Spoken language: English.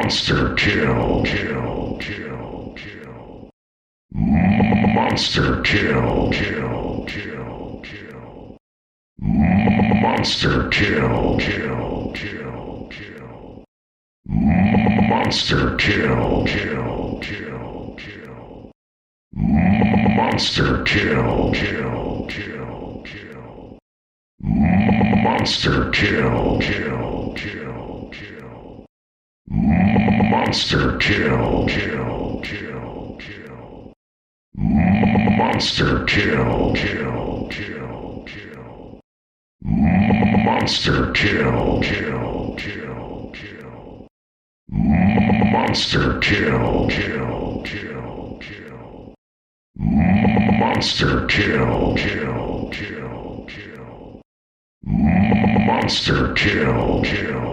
Monster kill, kill, kill, kill. Monster kill, kill, kill, kill. Monster kill, kill, kill, kill. Monster kill, kill, kill, kill. Monster kill, kill, kill, kill. Monster kill, kill, kill, kill. Monster kill, kill, kill, kill. Monster kill, kill, kill, kill. Monster kill, kill, kill, kill. Monster kill, kill, kill, kill. Monster kill, kill, kill, kill. Monster kill, kill.